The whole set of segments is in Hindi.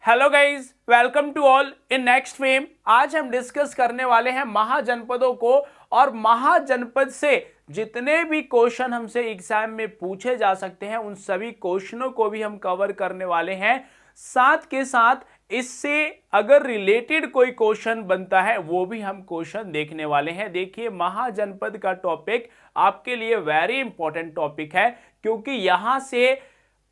Hello guys, welcome to all in next fame. आज हम डिस्कस करने वाले हैं महाजनपदों को और महाजनपद से जितने भी क्वेश्चन हमसे एग्जाम में पूछे जा सकते हैं उन सभी क्वेश्चनों को भी हम कवर करने वाले हैं। साथ के साथ इससे अगर रिलेटेड कोई क्वेश्चन बनता है वो भी हम क्वेश्चन देखने वाले हैं। देखिए, महाजनपद का टॉपिक आपके लिए वेरी इंपॉर्टेंट टॉपिक है क्योंकि यहां से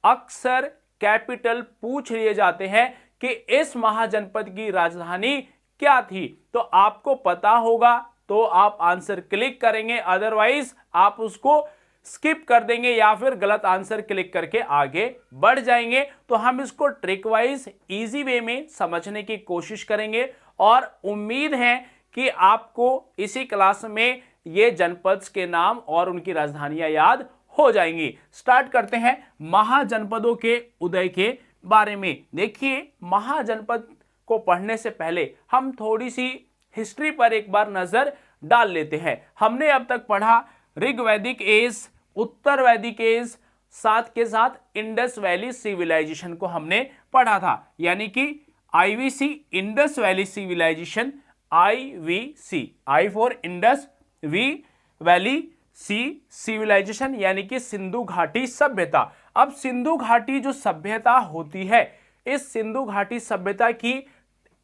अक्सर कैपिटल पूछ लिए जाते हैं कि इस महाजनपद की राजधानी क्या थी। तो आपको पता होगा तो आप आंसर क्लिक करेंगे, अदरवाइज आप उसको स्किप कर देंगे या फिर गलत आंसर क्लिक करके आगे बढ़ जाएंगे। तो हम इसको ट्रिक वाइज इजी वे में समझने की कोशिश करेंगे और उम्मीद है कि आपको इसी क्लास में ये जनपद के नाम और उनकी राजधानियां याद हो जाएंगी। स्टार्ट करते हैं महाजनपदों के उदय के बारे में। देखिए, महाजनपद को पढ़ने से पहले हम थोड़ी सी हिस्ट्री पर एक बार नजर डाल लेते हैं। हमने अब तक पढ़ा ऋग्वैदिक एज, उत्तर वैदिक एज, साथ के साथ इंडस वैली सिविलाइजेशन को हमने पढ़ा था, यानी कि IVC, Indus valley civilization, IVC, I for Indus, V valley, C civilization, यानी कि सिंधु घाटी सभ्यता। अब सिंधु घाटी जो सभ्यता होती है, इस सिंधु घाटी सभ्यता की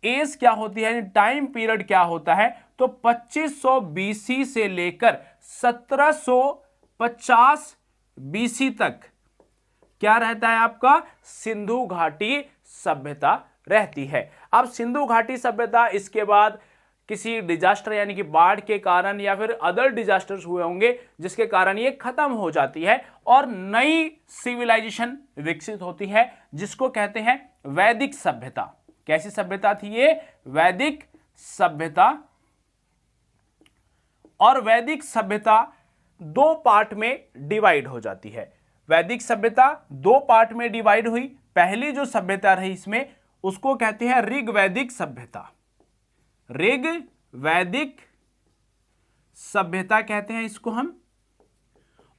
एज क्या होती है, टाइम पीरियड क्या होता है, तो 2500 बीसी से लेकर 1750 बीसी तक क्या रहता है आपका, सिंधु घाटी सभ्यता रहती है। अब सिंधु घाटी सभ्यता इसके बाद किसी डिजास्टर यानी कि बाढ़ के कारण या फिर अदर डिजास्टर्स हुए होंगे जिसके कारण ये खत्म हो जाती है और नई सिविलाइजेशन विकसित होती है जिसको कहते हैं वैदिक सभ्यता। कैसी सभ्यता थी ये, वैदिक सभ्यता। और वैदिक सभ्यता दो पार्ट में डिवाइड हो जाती है। वैदिक सभ्यता दो पार्ट में डिवाइड हुई। पहली जो सभ्यता रही इसमें उसको कहते हैं ऋग्वैदिक सभ्यता। ऋग्वैदिक सभ्यता कहते हैं इसको हम।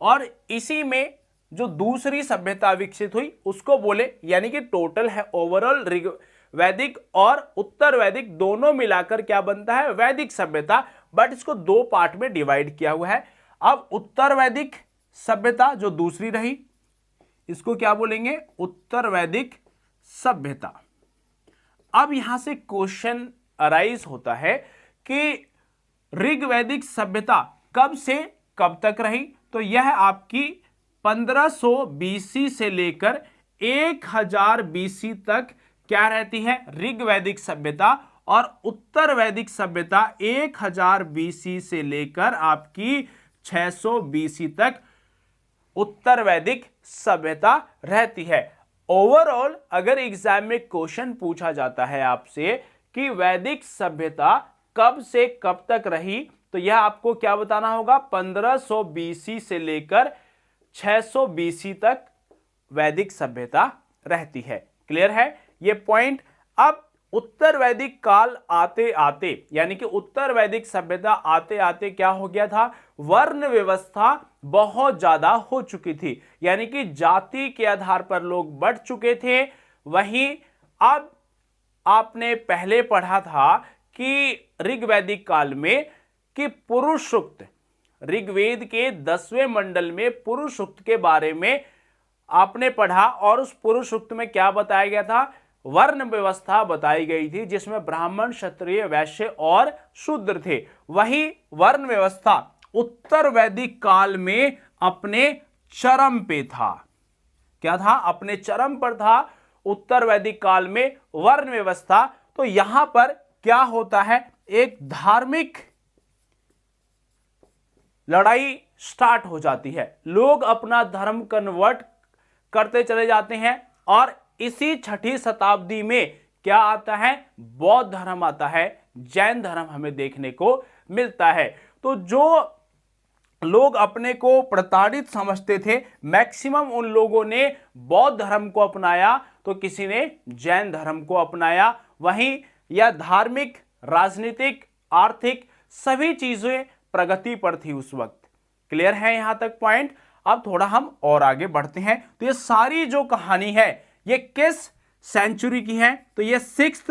और इसी में जो दूसरी सभ्यता विकसित हुई उसको बोले, यानी कि टोटल है ओवरऑल ऋग्वैदिक और उत्तर वैदिक दोनों मिलाकर क्या बनता है, वैदिक सभ्यता। बट इसको दो पार्ट में डिवाइड किया हुआ है। अब उत्तर वैदिक सभ्यता जो दूसरी रही इसको क्या बोलेंगे, उत्तर वैदिक सभ्यता। अब यहां से क्वेश्चन अराइज होता है कि ऋग्वैदिक सभ्यता कब से कब तक रही, तो यह आपकी 1500 बीसी से लेकर 1000 बीसी तक क्या रहती है, ऋग्वैदिक सभ्यता। और उत्तर वैदिक सभ्यता 1000 बीसी से लेकर आपकी 600 बीसी तक उत्तर वैदिक सभ्यता रहती है। ओवरऑल अगर एग्जाम में क्वेश्चन पूछा जाता है आपसे कि वैदिक सभ्यता कब से कब तक रही, तो यह आपको क्या बताना होगा, 1500 बीसी से लेकर 600 बीसी तक वैदिक सभ्यता रहती है। क्लियर है ये पॉइंट। अब उत्तर वैदिक काल आते आते, यानी कि उत्तर वैदिक सभ्यता आते आते क्या हो गया था, वर्ण व्यवस्था बहुत ज्यादा हो चुकी थी, यानी कि जाति के आधार पर लोग बढ़ चुके थे। वहीं अब आपने पहले पढ़ा था कि ऋग्वैदिक काल में कि पुरुष सूक्त, ऋग्वेद के 10वें मंडल में पुरुष सूक्त के बारे में आपने पढ़ा और उस पुरुष सूक्त में क्या बताया गया था, वर्ण व्यवस्था बताई गई थी जिसमें ब्राह्मण, क्षत्रिय, वैश्य और शूद्र थे। वही वर्ण व्यवस्था उत्तर वैदिक काल में अपने चरम पे था। क्या था, अपने चरम पर था उत्तर वैदिक काल में वर्ण व्यवस्था। तो यहां पर क्या होता है, एक धार्मिक लड़ाई स्टार्ट हो जाती है। लोग अपना धर्म कन्वर्ट करते चले जाते हैं और इसी 6ठी शताब्दी में क्या आता है, बौद्ध धर्म आता है, जैन धर्म हमें देखने को मिलता है। तो जो लोग अपने को प्रताड़ित समझते थे, मैक्सिमम उन लोगों ने बौद्ध धर्म को अपनाया तो किसी ने जैन धर्म को अपनाया। वहीं यह धार्मिक, राजनीतिक, आर्थिक सभी चीजें प्रगति पर थी उस वक्त। क्लियर है यहां तक पॉइंट। अब थोड़ा हम और आगे बढ़ते हैं। तो ये सारी जो कहानी है ये किस सेंचुरी की है, तो यह 6th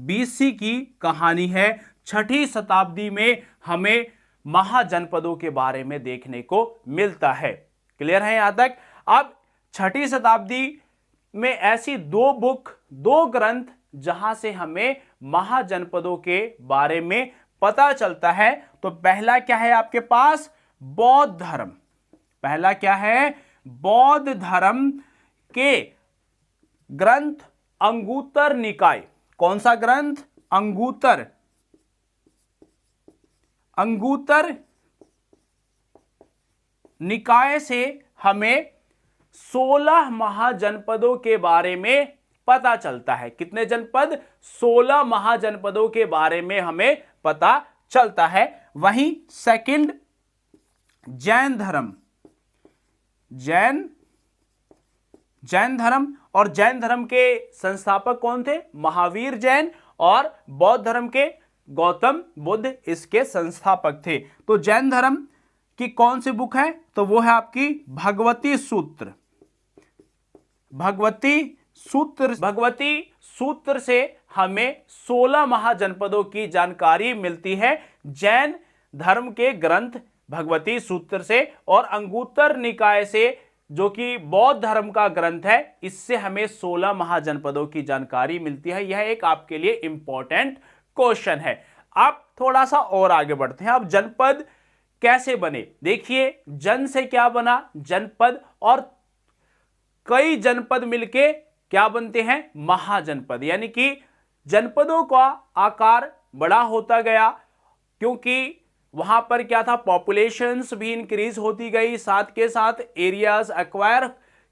BC की कहानी है। 6ठी शताब्दी में हमें महाजनपदों के बारे में देखने को मिलता है। क्लियर है यहां तक? अब 6ठी शताब्दी में ऐसी 2 बुक, 2 ग्रंथ जहां से हमें महाजनपदों के बारे में पता चलता है। तो पहला क्या है आपके पास? बौद्ध धर्म। पहला क्या है? बौद्ध धर्म के ग्रंथ अंगुत्तर निकाय। कौन सा ग्रंथ? अंगुत्तर। अंगुत्तर निकाय से हमें 16 महाजनपदों के बारे में पता चलता है। कितने जनपद? 16 महाजनपदों के बारे में हमें पता चलता है। वहीं सेकंड, जैन धर्म। जैन धर्म, और जैन धर्म के संस्थापक कौन थे? महावीर जैन। और बौद्ध धर्म के गौतम बुद्ध इसके संस्थापक थे। तो जैन धर्म की कौन सी बुक है? तो वो है आपकी भगवती सूत्र। भगवती सूत्र। भगवती सूत्र से हमें 16 महाजनपदों की जानकारी मिलती है जैन धर्म के ग्रंथ भगवती सूत्र से। और अंगुत्तर निकाय से, जो कि बौद्ध धर्म का ग्रंथ है, इससे हमें 16 महाजनपदों की जानकारी मिलती है। यह एक आपके लिए इंपॉर्टेंट क्वेश्चन है। आप थोड़ा सा और आगे बढ़ते हैं। अब जनपद कैसे बने? देखिए, जन से क्या बना? जनपद। और कई जनपद मिलके क्या बनते हैं? महाजनपद। यानी कि जनपदों का आकार बड़ा होता गया, क्योंकि वहां पर क्या था? पॉपुलेशंस भी इंक्रीज होती गई, साथ के साथ एरियाज एक्वायर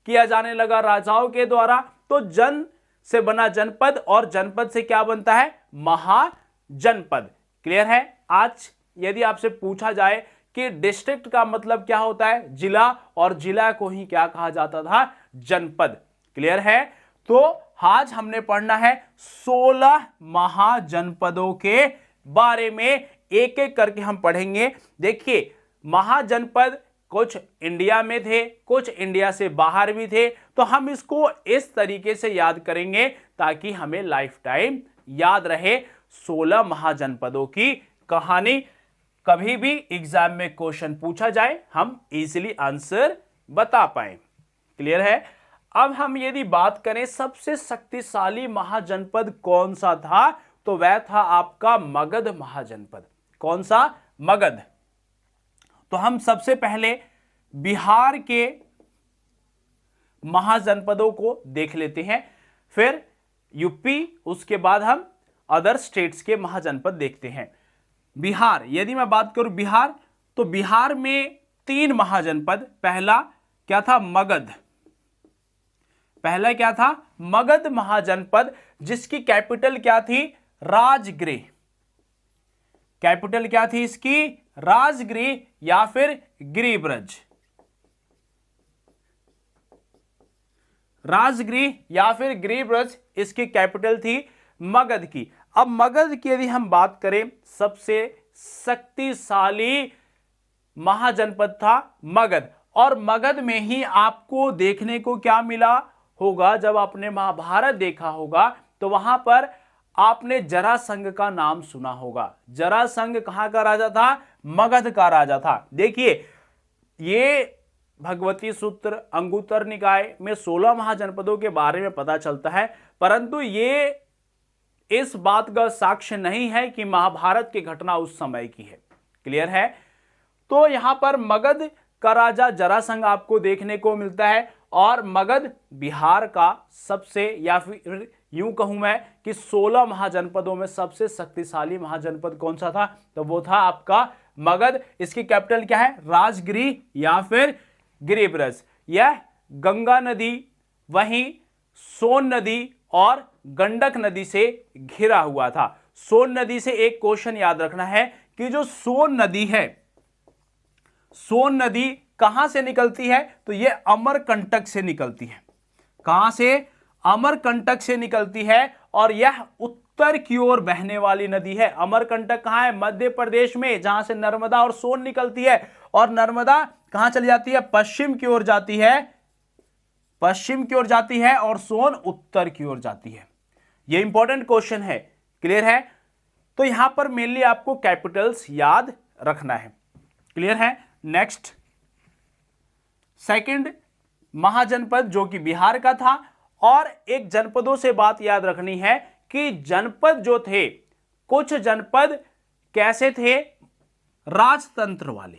किया जाने लगा राजाओं के द्वारा। तो जन से बना जनपद, और जनपद से क्या बनता है? महाजनपद। क्लियर है? आज यदि आपसे पूछा जाए कि डिस्ट्रिक्ट का मतलब क्या होता है? जिला, और जिला को ही क्या कहा जाता था? जनपद। क्लियर है? तो आज हमने पढ़ना है 16 महाजनपदों के बारे में। एक एक करके हम पढ़ेंगे। देखिए, महाजनपद कुछ इंडिया में थे, कुछ इंडिया से बाहर भी थे। तो हम इसको इस तरीके से याद करेंगे ताकि हमें लाइफ टाइम याद रहे। 16 महाजनपदों की कहानी, कभी भी एग्जाम में क्वेश्चन पूछा जाए हम इजीली आंसर बता पाए। क्लियर है? अब हम यदि बात करें सबसे शक्तिशाली महाजनपद कौन सा था, तो वह था आपका मगध महाजनपद। कौन सा? मगध। तो हम सबसे पहले बिहार के महाजनपदों को देख लेते हैं, फिर यूपी, उसके बाद हम अदर स्टेट्स के महाजनपद देखते हैं। बिहार, यदि मैं बात करूं बिहार, तो बिहार में 3 महाजनपद। पहला क्या था? मगध। पहला क्या था? मगध महाजनपद, जिसकी कैपिटल क्या थी? राजगृह। कैपिटल क्या थी इसकी? राजगृह या फिर गिरिब्रज। राजगृह या फिर गिरिब्रज इसकी कैपिटल थी मगध की। अब मगध की यदि हम बात करें, सबसे शक्तिशाली महाजनपद था मगध। और मगध में ही आपको देखने को क्या मिला होगा? जब आपने महाभारत देखा होगा तो वहां पर आपने जरासंध का नाम सुना होगा। जरासंध कहां का राजा था? मगध का राजा था। देखिए, ये भगवती सूत्र अंगुत्तर निकाय में 16 महाजनपदों के बारे में पता चलता है, परंतु ये इस बात का साक्ष्य नहीं है कि महाभारत की घटना उस समय की है। क्लियर है? तो यहां पर मगध का राजा जरासंध आपको देखने को मिलता है। और मगध बिहार का सबसे, या फिर यूं कहूं मैं कि 16 महाजनपदों में सबसे शक्तिशाली महाजनपद कौन सा था? तो वो था आपका मगध। इसकी कैपिटल क्या है? राजगृह या फिर गिरिब्रज। यह गंगा नदी, वहीं सोन नदी और गंडक नदी से घिरा हुआ था। सोन नदी से एक क्वेश्चन याद रखना है कि जो सोन नदी है, सोन नदी कहां से निकलती है? तो यह अमरकंटक से निकलती है। कहां से? अमरकंटक से निकलती है। और यह उत्तर की ओर बहने वाली नदी है। अमरकंटक कहां है? मध्य प्रदेश में, जहां से नर्मदा और सोन निकलती है। और नर्मदा कहां चली जाती है? पश्चिम की ओर जाती है, पश्चिम की ओर जाती है और सोन उत्तर की ओर जाती है। ये इंपॉर्टेंट क्वेश्चन है, क्लियर है। तो यहां पर मेनली आपको कैपिटल्स याद रखना है, क्लियर है। नेक्स्ट, सेकंड महाजनपद जो कि बिहार का था। और एक जनपदों से बात याद रखनी है कि जनपद जो थे, कुछ जनपद कैसे थे, राजतंत्र वाले,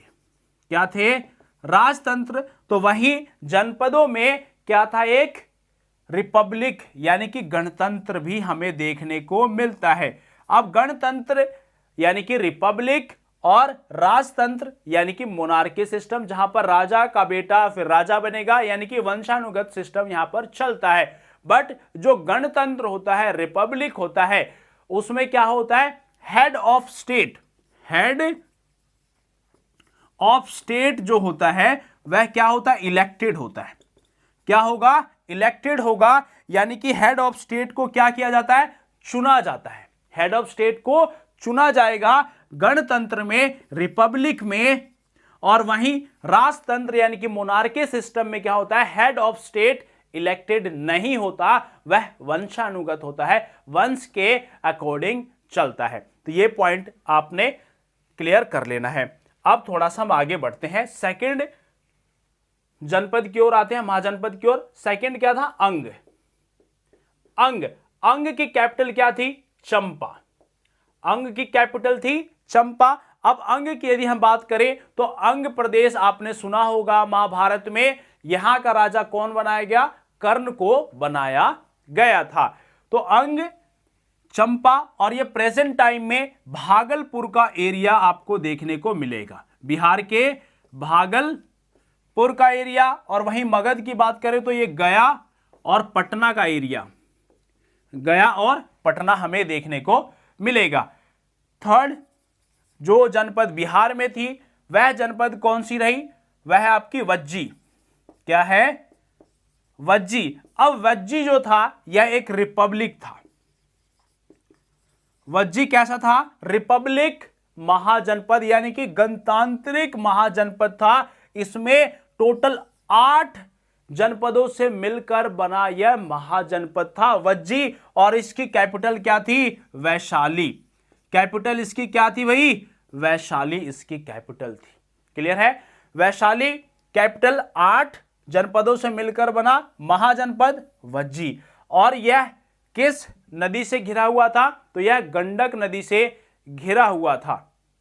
क्या थे, राजतंत्र। तो वहीं जनपदों में क्या था, एक रिपब्लिक यानी कि गणतंत्र भी हमें देखने को मिलता है। अब गणतंत्र यानी कि रिपब्लिक और राजतंत्र यानी कि मोनार्की सिस्टम, जहां पर राजा का बेटा फिर राजा बनेगा, यानी कि वंशानुगत सिस्टम यहां पर चलता है। बट जो गणतंत्र होता है, रिपब्लिक होता है, उसमें क्या होता है, head of state, head of state जो होता है वह क्या होता है, इलेक्टेड होता है। क्या होगा, इलेक्टेड होगा, यानी कि हेड ऑफ स्टेट को क्या किया जाता है, चुना जाता है। हेड ऑफ स्टेट को चुना जाएगा गणतंत्र में, रिपब्लिक में। और वहीं राजतंत्र यानी कि मोनार्की सिस्टम में क्या होता है, हेड ऑफ स्टेट इलेक्टेड नहीं होता, वह वंशानुगत होता है, वंश के अकॉर्डिंग चलता है। तो ये पॉइंट आपने क्लियर कर लेना है। अब थोड़ा सा हम आगे बढ़ते हैं, सेकंड जनपद की ओर आते हैं, महाजनपद की ओर। सेकंड क्या था, अंग। अंग, अंग की कैपिटल क्या थी, चंपा। अंग की कैपिटल थी चंपा। अब अंग की यदि हम बात करें तो अंग प्रदेश आपने सुना होगा महाभारत में, यहां का राजा कौन बनाया गया, कर्ण को बनाया गया था। तो अंग, चंपा, और ये प्रेजेंट टाइम में भागलपुर का एरिया आपको देखने को मिलेगा, बिहार के भागलपुर का एरिया। और वहीं मगध की बात करें तो ये गया और पटना का एरिया, गया और पटना हमें देखने को मिलेगा। थर्ड जो जनपद बिहार में थी वह जनपद कौन सी रही, वह है आपकी वज्जी। क्या है, वज्जी। अब वज्जी जो था यह एक रिपब्लिक था। वज्जी कैसा था, रिपब्लिक महाजनपद यानी कि गणतांत्रिक महाजनपद था। इसमें टोटल 8 जनपदों से मिलकर बना यह महाजनपद था वज्जी। और इसकी कैपिटल क्या थी, वैशाली। कैपिटल इसकी क्या थी भाई, वैशाली इसकी कैपिटल थी, क्लियर है। वैशाली कैपिटल, 8 जनपदों से मिलकर बना महाजनपद वज्जी। और यह किस नदी से घिरा हुआ था, तो यह गंडक नदी से घिरा हुआ था,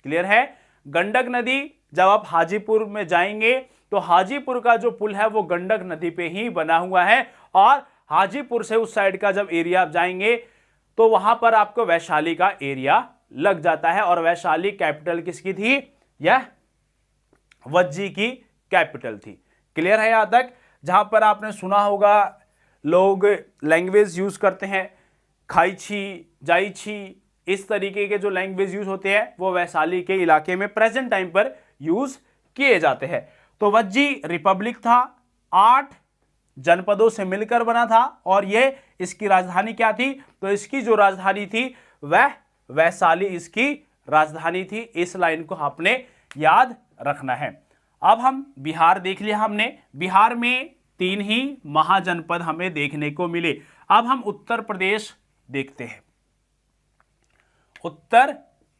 क्लियर है। गंडक नदी, जब आप हाजीपुर में जाएंगे तो हाजीपुर का जो पुल है वो गंडक नदी पे ही बना हुआ है। और हाजीपुर से उस साइड का जब एरिया आप जाएंगे तो वहां पर आपको वैशाली का एरिया लग जाता है। और वैशाली कैपिटल किसकी थी, यह वज्जी की कैपिटल थी, क्लियर है यहां तक। जहां पर आपने सुना होगा लोग लैंग्वेज यूज करते हैं, खाईछी, जाईछी, इस तरीके के जो लैंग्वेज यूज होते हैं वो वैशाली के इलाके में प्रेजेंट टाइम पर यूज किए जाते हैं। तो वज्जी रिपब्लिक था, 8 जनपदों से मिलकर बना था। और यह इसकी राजधानी क्या थी, तो इसकी जो राजधानी थी वह वैशाली इसकी राजधानी थी। इस लाइन को आपने याद रखना है। अब हम बिहार देख लिया हमने, बिहार में 3 ही महाजनपद हमें देखने को मिले। अब हम उत्तर प्रदेश देखते हैं, उत्तर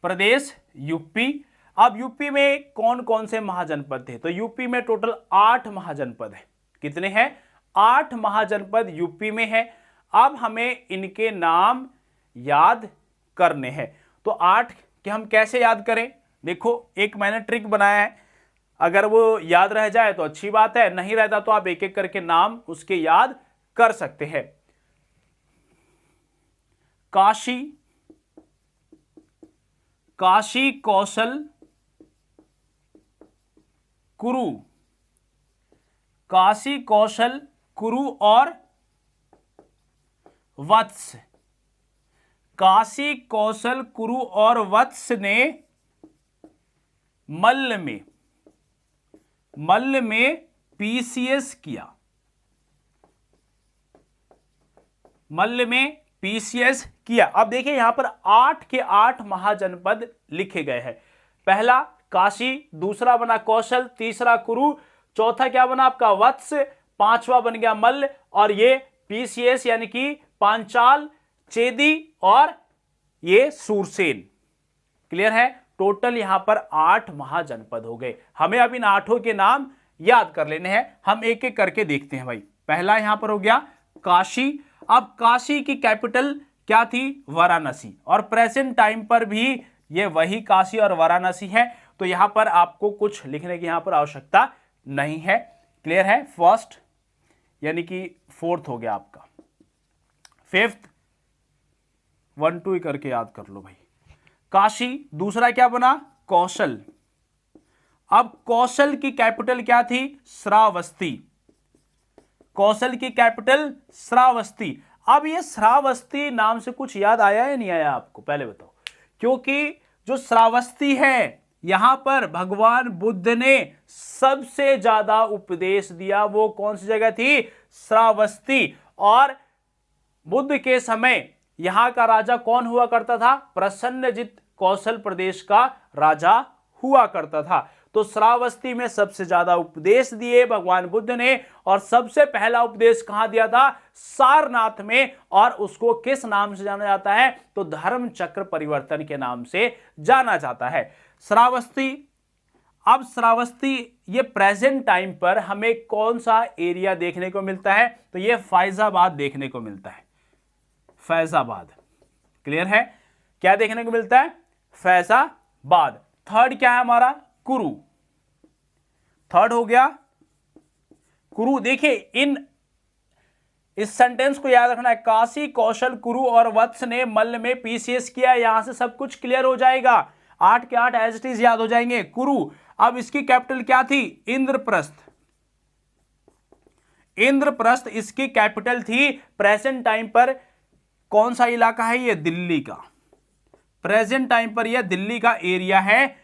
प्रदेश, यूपी। अब यूपी में कौन कौन से महाजनपद थे, तो यूपी में टोटल 8 महाजनपद है। कितने हैं, 8 महाजनपद यूपी में है। अब हमें इनके नाम याद करने हैं। तो 8 के हम कैसे याद करें, देखो एक मैंने ट्रिक बनाया है, अगर वो याद रह जाए तो अच्छी बात है, नहीं रहता तो आप एक एक करके नाम उसके याद कर सकते हैं। काशी, काशी, कौशल, कुरु, काशी, कौशल, कुरु और वत्स। काशी, कौशल, कुरु और वत्स ने मल्ल में पीसीएस किया, मल्ल में पीसीएस किया। अब देखिए यहां पर 8 के 8 महाजनपद लिखे गए हैं। पहला काशी, दूसरा बना कौशल, तीसरा कुरु, चौथा क्या बना आपका वत्स, पांचवा बन गया मल्ल, और ये पीसीएस यानी कि पांचाल, चेदी और ये सूरसेन। क्लियर है? टोटल यहां पर 8 महाजनपद हो गए। हमें अब इन 8 के नाम याद कर लेने हैं। हम एक एक करके देखते हैं भाई। पहला यहां पर हो गया काशी। अब काशी की कैपिटल क्या थी? वाराणसी, और प्रेजेंट टाइम पर भी ये वही काशी और वाराणसी है, तो यहां पर आपको कुछ लिखने की यहां पर आवश्यकता नहीं है। क्लियर है? फर्स्ट यानी कि फोर्थ हो गया आपका, फिफ्थ 1 2 करके याद कर लो भाई। काशी। दूसरा क्या बना? कौशल। अब कौशल की कैपिटल क्या थी? श्रावस्ती। कौशल की कैपिटल श्रावस्ती। अब ये श्रावस्ती नाम से कुछ याद आया या नहीं आया आपको? पहले बताओ। क्योंकि जो श्रावस्ती है, यहां पर भगवान बुद्ध ने सबसे ज्यादा उपदेश दिया। वो कौन सी जगह थी? श्रावस्ती। और बुद्ध के समय यहां का राजा कौन हुआ करता था? प्रसन्नजित कौशल प्रदेश का राजा हुआ करता था। तो श्रावस्ती में सबसे ज्यादा उपदेश दिए भगवान बुद्ध ने, और सबसे पहला उपदेश कहां दिया था? सारनाथ में। और उसको किस नाम से जाना जाता है? तो धर्म चक्र परिवर्तन के नाम से जाना जाता है श्रावस्ती। अब श्रावस्ती ये प्रेजेंट टाइम पर हमें कौन सा एरिया देखने को मिलता है? तो ये फैजाबाद देखने को मिलता है। फैजाबाद। क्लियर है? क्या देखने को मिलता है? फैजाबाद। थर्ड क्या है हमारा? कुरु। थर्ड हो गया कुरु। देखिए इस सेंटेंस को याद रखना है। काशी, कौशल, कुरु और वत्स ने मल्ल में पीसीएस किया। यहां से सब कुछ क्लियर हो जाएगा। 8 के 8 एज इट इज याद हो जाएंगे। कुरु। अब इसकी कैपिटल क्या थी? इंद्रप्रस्थ। इंद्रप्रस्थ इसकी कैपिटल थी। प्रेजेंट टाइम पर कौन सा इलाका है? ये दिल्ली का। प्रेजेंट टाइम पर यह दिल्ली का एरिया है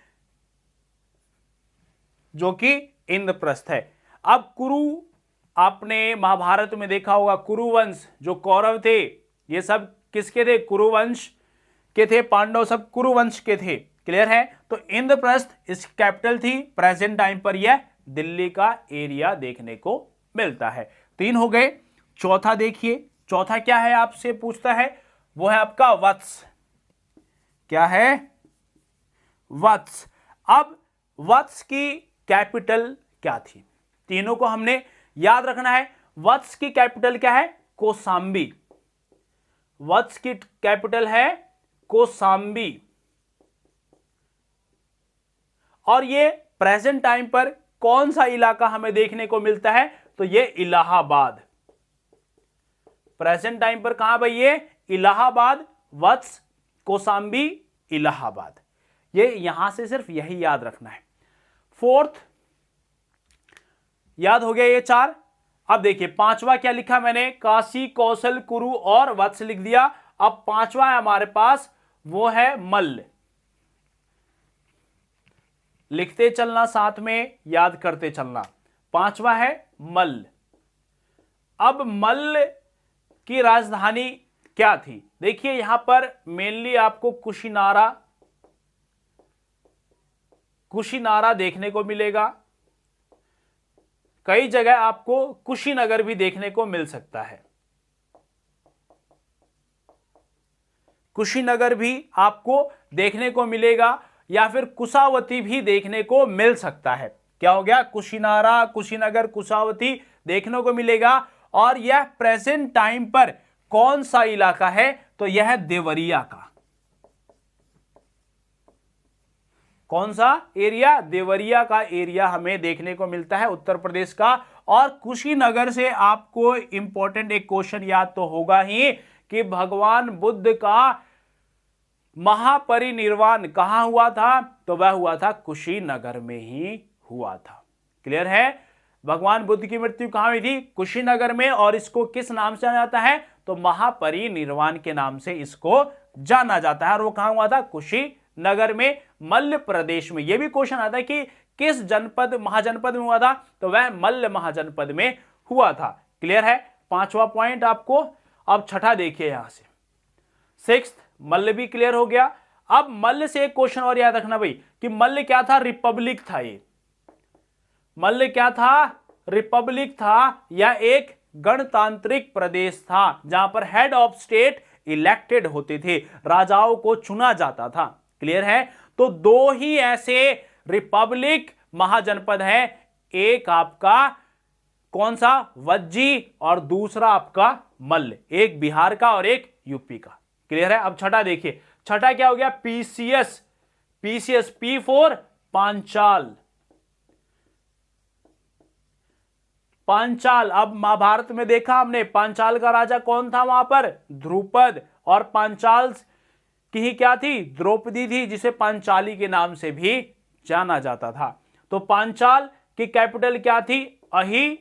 जो कि इंद्रप्रस्थ है। अब कुरु, आपने महाभारत में देखा होगा, कुरुवंश जो कौरव थे, ये सब किसके थे? कुरुवंश के थे। पांडव सब कुरुवंश के थे। क्लियर है? तो इंद्रप्रस्थ इसकी कैपिटल थी। प्रेजेंट टाइम पर यह दिल्ली का एरिया देखने को मिलता है। 3 हो गए। चौथा देखिए। चौथा क्या है आपसे पूछता है? वो है आपका वत्स। क्या है? वत्स। अब वत्स की कैपिटल क्या थी? तीनों को हमने याद रखना है। वत्स की कैपिटल क्या है? कोसांबी। वत्स की कैपिटल है कोसांबी। और ये प्रेजेंट टाइम पर कौन सा इलाका हमें देखने को मिलता है? तो ये इलाहाबाद। प्रेजेंट टाइम पर कहां भाई? ये इलाहाबाद। वत्स, कोसांबी, इलाहाबाद। ये यहां से सिर्फ यही याद रखना है। फोर्थ याद हो गया ये 4। अब देखिए पांचवा क्या लिखा मैंने? काशी, कौशल, कुरु और वत्स लिख दिया। अब पांचवा है हमारे पास, वो है मल्ल। लिखते चलना, साथ में याद करते चलना। पांचवा है मल्ल। अब मल्ल की राजधानी क्या थी? देखिए यहां पर मेनली आपको कुशीनारा देखने को मिलेगा। कई जगह आपको कुशीनगर भी देखने को मिल सकता है। कुशीनगर भी आपको देखने को मिलेगा, या फिर कुशावती भी देखने को मिल सकता है। क्या हो गया? कुशीनारा, कुशीनगर, कुशावती देखने को मिलेगा। और यह प्रेजेंट टाइम पर कौन सा इलाका है? तो यह है देवरिया का। कौन सा एरिया? देवरिया का एरिया हमें देखने को मिलता है, उत्तर प्रदेश का। और कुशीनगर से आपको इंपॉर्टेंट एक क्वेश्चन याद तो होगा ही कि भगवान बुद्ध का महापरिनिर्वाण कहां हुआ था? तो वह हुआ था कुशीनगर में ही हुआ था। क्लियर है? भगवान बुद्ध की मृत्यु कहां हुई थी? कुशीनगर में। और इसको किस नाम से जाना जाता है? तो महापरिनिर्वाण के नाम से इसको जाना जाता है। और वो कहां हुआ था? कुशीनगर में, मल्ल प्रदेश में। यह भी क्वेश्चन आता है कि किस जनपद, महाजनपद में हुआ था? तो वह मल्ल महाजनपद में हुआ था। क्लियर है? पांचवा पॉइंट आपको। अब छठा देखिए यहां से, सिक्स्थ मल्ल भी क्लियर हो गया। अब मल्ल से एक क्वेश्चन और याद रखना भाई कि मल्ल क्या था? रिपब्लिक था। ये मल्ल क्या था? रिपब्लिक था या एक गणतांत्रिक प्रदेश था जहां पर हेड ऑफ स्टेट इलेक्टेड होते थे, राजाओं को चुना जाता था। क्लियर है? तो दो ही ऐसे रिपब्लिक महाजनपद है, एक आपका कौन सा, वज्जी, और दूसरा आपका मल्ल, एक बिहार का और एक यूपी का। क्लियर है? अब छठा देखिए, छठा क्या हो गया, PCS. PCS, P for Panchal. Panchal, अब महाभारत में देखा हमने, पांचाल का राजा कौन था वहां पर, ध्रुपद, और पांचाल की ही क्या थी, द्रौपदी थी, जिसे पांचाली के नाम से भी जाना जाता था। तो पांचाल की कैपिटल क्या थी, अहिचछत्र।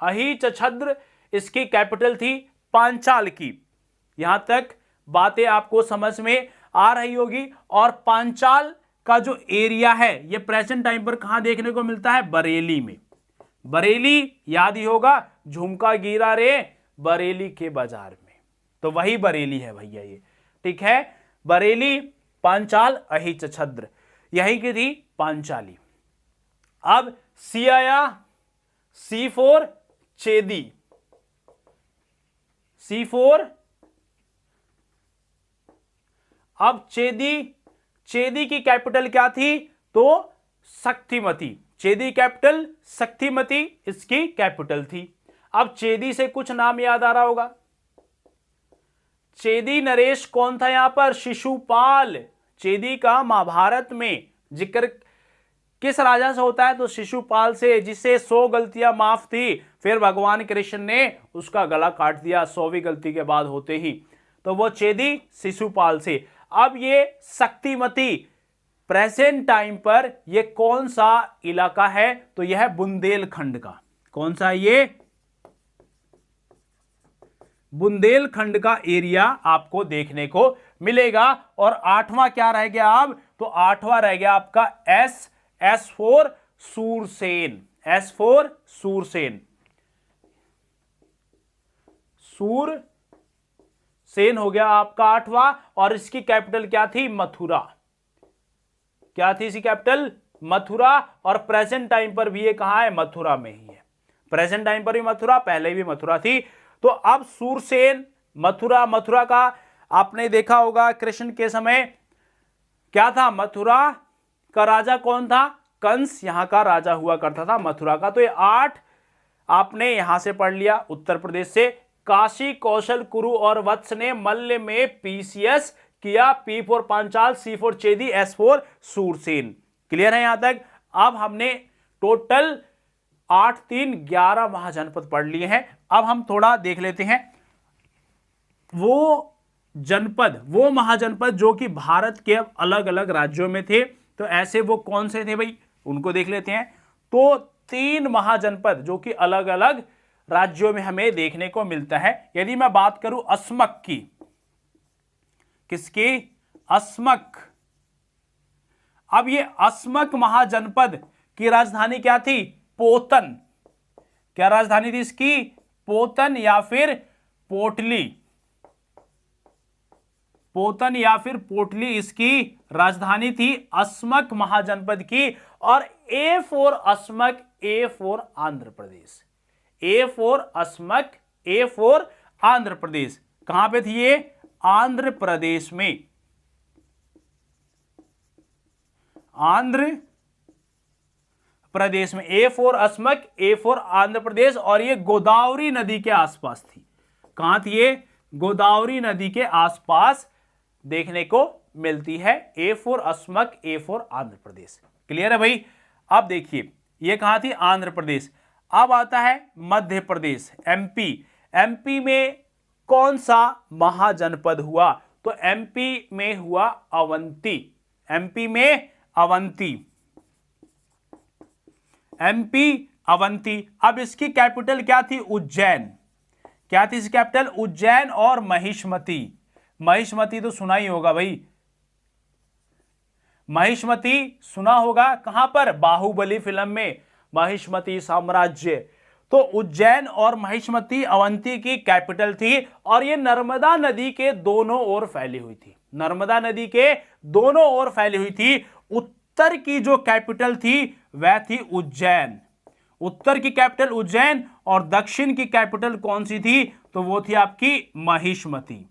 अहिचछत्र इसकी कैपिटल थी पांचाल की। यहां तक बातें आपको समझ में आ रही होगी। और पांचाल का जो एरिया है ये प्रेजेंट टाइम पर कहां देखने को मिलता है, बरेली में। बरेली याद ही होगा, झुमका गिरा रे बरेली के बाजार में, तो वही बरेली है भैया ये। ठीक है, बरेली, पांचाल, अहिचछत्र, यही की थी पांचाली। अब सी आया, सी फोर चेदी। सी फोर, अब चेदी, चेदी की कैपिटल क्या थी, तो शक्तिमती। चेदी कैपिटल शक्तिमती इसकी कैपिटल थी। अब चेदी से कुछ नाम याद आ रहा होगा, चेदी नरेश कौन था यहां पर, शिशुपाल। चेदी का महाभारत में जिक्र किस राजा से होता है, तो शिशुपाल से, जिसे 100 गलतियां माफ थी, फिर भगवान कृष्ण ने उसका गला काट दिया 100वीं गलती के बाद होते ही, तो वो चेदी शिशुपाल से। अब ये शक्तिमती प्रेजेंट टाइम पर ये कौन सा इलाका है, तो यह है बुंदेलखंड का। कौन सा, ये बुंदेलखंड का एरिया आपको देखने को मिलेगा। और आठवां क्या रह गया अब, तो आठवां रह गया आपका S four Surasena. S four Surasena. Surasena हो गया आपका आठवां, और इसकी कैपिटल क्या थी, मथुरा। क्या थी इसकी कैपिटल, मथुरा। और प्रेजेंट टाइम पर भी ये कहां है, मथुरा में ही है। प्रेजेंट टाइम पर भी मथुरा, पहले भी मथुरा थी। तो अब सूरसेन, मथुरा, मथुरा का आपने देखा होगा कृष्ण के समय क्या था, मथुरा का राजा कौन था, कंस यहां का राजा हुआ करता था मथुरा का। तो ये 8 आपने यहां से पढ़ लिया उत्तर प्रदेश से। काशी, कौशल, कुरु और वत्स ने मल्ल में पीसीएस किया, पी फोर पांचाल, सी फोर चेदी, एस फोर सूरसेन। क्लियर है यहां तक? अब हमने टोटल 8, 3, 11 महाजनपद पढ़ लिए हैं। अब हम थोड़ा देख लेते हैं वो जनपद, वो महाजनपद जो कि भारत के अलग अलग राज्यों में थे, तो ऐसे वो कौन से थे भाई, उनको देख लेते हैं। तो 3 महाजनपद जो कि अलग अलग राज्यों में हमें देखने को मिलता है। यदि मैं बात करूं अस्मक की, किसकी, अस्मक। अब ये अस्मक महाजनपद की राजधानी क्या थी, पोतन। क्या राजधानी थी इसकी, पोतन या फिर पोटली। पोतन या फिर पोटली इसकी राजधानी थी अस्मक महाजनपद की। और ए फोर अस्मक, ए फोर आंध्र प्रदेश। ए फोर अस्मक, ए फोर आंध्र प्रदेश। कहां पे थी ये, आंध्र प्रदेश में। आंध्र प्रदेश में ए फोर अस्मक, ए फोर आंध्र प्रदेश। और ये गोदावरी नदी के आसपास थी। कहां थी ये, गोदावरी नदी के आसपास देखने को मिलती है। ए फोर अस्मक, ए फोर आंध्र प्रदेश। क्लियर है भाई? अब देखिए ये कहां थी, आंध्र प्रदेश। अब आता है मध्य प्रदेश, एमपी। एमपी में कौन सा महाजनपद हुआ, तो एमपी में हुआ अवंती। एमपी में अवंती, एमपी अवंती। अब इसकी कैपिटल क्या थी, उज्जैन। क्या थी इसकी कैपिटल, उज्जैन और महिष्मती। महिष्मती तो सुना ही होगा भाई, महिष्मती सुना होगा, कहां पर, बाहुबली फिल्म में महिष्मती साम्राज्य। तो उज्जैन और महिष्मती अवंती की कैपिटल थी। और ये नर्मदा नदी के दोनों ओर फैली हुई थी। नर्मदा नदी के दोनों ओर फैली हुई थी। उत्तर की जो कैपिटल थी वह थी उज्जैन। उत्तर की कैपिटल उज्जैन और दक्षिण की कैपिटल कौन सी थी? तो वो थी आपकी महिष्मती।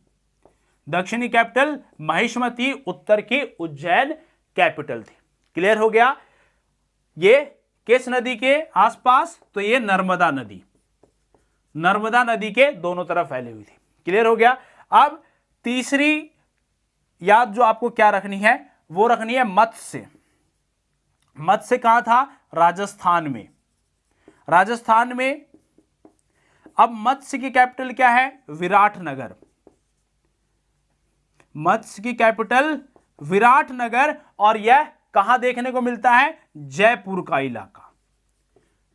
दक्षिणी कैपिटल महिष्मती, उत्तर की उज्जैन कैपिटल थी। क्लियर हो गया? ये किस नदी के आसपास? तो ये नर्मदा नदी, नर्मदा नदी के दोनों तरफ फैली हुई थी। क्लियर हो गया? अब तीसरी याद जो आपको क्या रखनी है, वो रखनी है मत्स्य। मत्स्य कहां था? राजस्थान में। राजस्थान में। अब मत्स्य की कैपिटल क्या है? विराटनगर। मत्स्य की कैपिटल विराटनगर, और यह कहां देखने को मिलता है? जयपुर का इलाका,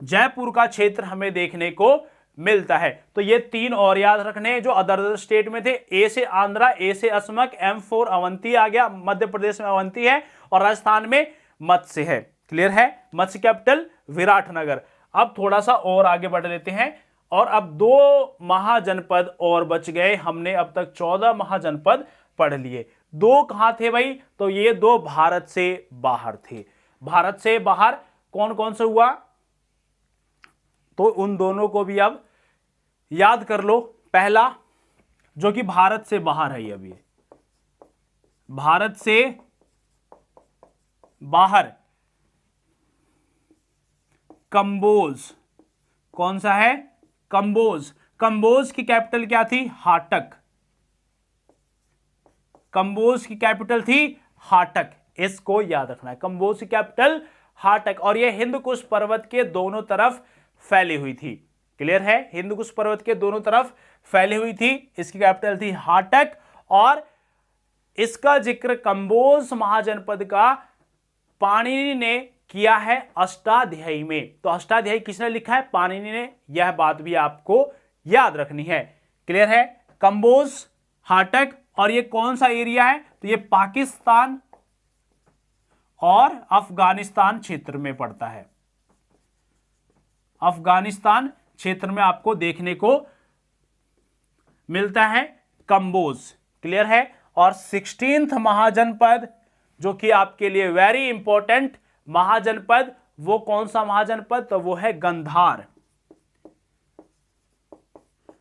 जयपुर का क्षेत्र हमें देखने को मिलता है। तो ये तीन और याद रखने जो अदर स्टेट में थे। ए से आंध्रा, ए से असमक, M4 अवंती आ गया, मध्य प्रदेश में अवंती है, और राजस्थान में मत्स्य है। क्लियर है? मत्स्य कैपिटल विराटनगर। अब थोड़ा सा और आगे बढ़ लेते हैं, और अब 2 महाजनपद और बच गए। हमने अब तक 14 महाजनपद पढ़ लिए। 2 कहां थे भाई? तो ये 2 भारत से बाहर थे। भारत से बाहर कौन कौन से हुआ? तो उन दोनों को भी अब याद कर लो। पहला जो कि भारत से बाहर है, अभी भारत से बाहर कंबोज। कौन सा है? कंबोज। कंबोज की कैपिटल क्या थी? हाटक। कंबोज की कैपिटल थी हाटक। इसको याद रखना है, कंबोज की कैपिटल हाटक। और यह हिंदकुश पर्वत के दोनों तरफ फैली हुई थी। क्लियर है? हिंदकुश पर्वत के दोनों तरफ फैली हुई थी। इसकी कैपिटल थी हाटक, और इसका जिक्र कंबोज महाजनपद का पाणिनि ने किया है अष्टाध्यायी में। तो अष्टाध्यायी किसने लिखा है? पाणिनि ने। यह बात भी आपको याद रखनी है। क्लियर है? कंबोज, हाटक, और ये कौन सा एरिया है? तो ये पाकिस्तान और अफगानिस्तान क्षेत्र में पड़ता है। अफगानिस्तान क्षेत्र में आपको देखने को मिलता है कंबोज। क्लियर है? और 16th महाजनपद जो कि आपके लिए वेरी इंपॉर्टेंट महाजनपद, वो कौन सा महाजनपद? तो वो है गंधार।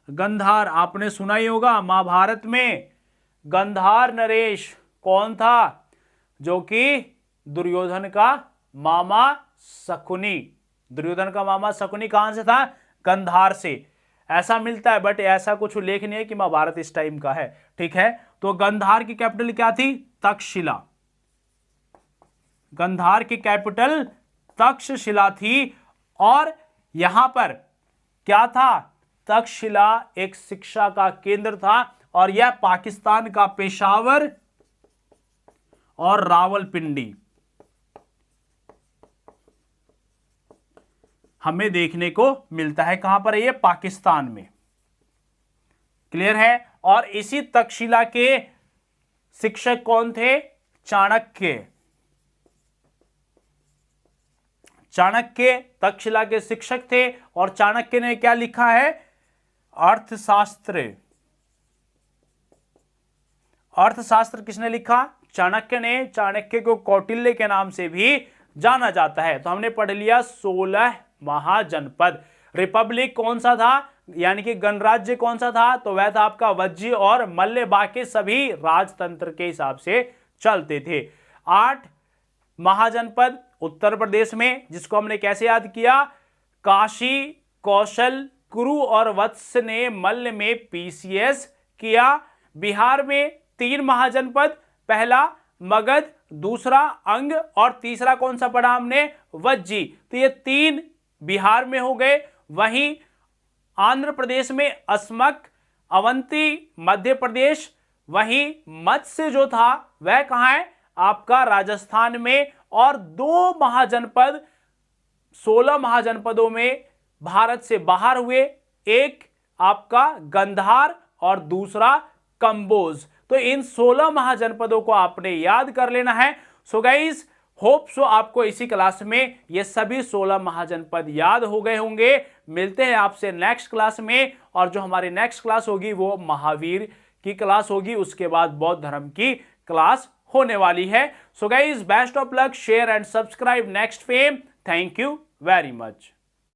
गंधार आपने सुना ही होगा महाभारत में। गंधार नरेश कौन था? जो कि दुर्योधन का मामा शकुनी। दुर्योधन का मामा शकुनी कहां से था? गंधार से। ऐसा मिलता है, बट ऐसा कुछ उल्लेख नहीं है कि महाभारत इस टाइम का है। ठीक है? तो गंधार की कैपिटल क्या थी? तक्षशिला। गंधार की कैपिटल तक्षशिला थी। और यहां पर क्या था? तक्षशिला एक शिक्षा का केंद्र था, और यह पाकिस्तान का पेशावर और रावलपिंडी हमें देखने को मिलता है। कहां पर है ये? पाकिस्तान में। क्लियर है? और इसी तक्षशिला के शिक्षक कौन थे? चाणक्य। चाणक्य तक्षशिला के शिक्षक थे, और चाणक्य ने क्या लिखा है? अर्थशास्त्र। अर्थशास्त्र किसने लिखा? चाणक्य ने। चाणक्य को कौटिल्य के नाम से भी जाना जाता है। तो हमने पढ़ लिया 16 महाजनपद। रिपब्लिक कौन सा था, यानी कि गणराज्य कौन सा था? तो वह था आपका वज्जी और मल्ल। बाकी सभी राजतंत्र के हिसाब से चलते थे। 8 महाजनपद उत्तर प्रदेश में, जिसको हमने कैसे याद किया? काशी, कौशल, कुरु और वत्स ने मल्ल में PCS किया। बिहार में 3 महाजनपद, पहला मगध, दूसरा अंग, और तीसरा कौन सा पढ़ा हमने? वज्जी। तो ये 3 बिहार में हो गए। वहीं आंध्र प्रदेश में असमक, अवंती मध्य प्रदेश। वहीं मत्स्य जो था वह कहां है? आपका राजस्थान में। और 2 महाजनपद 16 महाजनपदों में भारत से बाहर हुए, एक आपका गंधार और दूसरा कंबोज। तो इन 16 महाजनपदों को आपने याद कर लेना है। सो गाइस, होप सो आपको इसी क्लास में ये सभी 16 महाजनपद याद हो गए होंगे। मिलते हैं आपसे नेक्स्ट क्लास में, और जो हमारी नेक्स्ट क्लास होगी वो महावीर की क्लास होगी। उसके बाद बौद्ध धर्म की क्लास होने वाली है। So guys, best of luck, share and subscribe next fame. Thank you very much.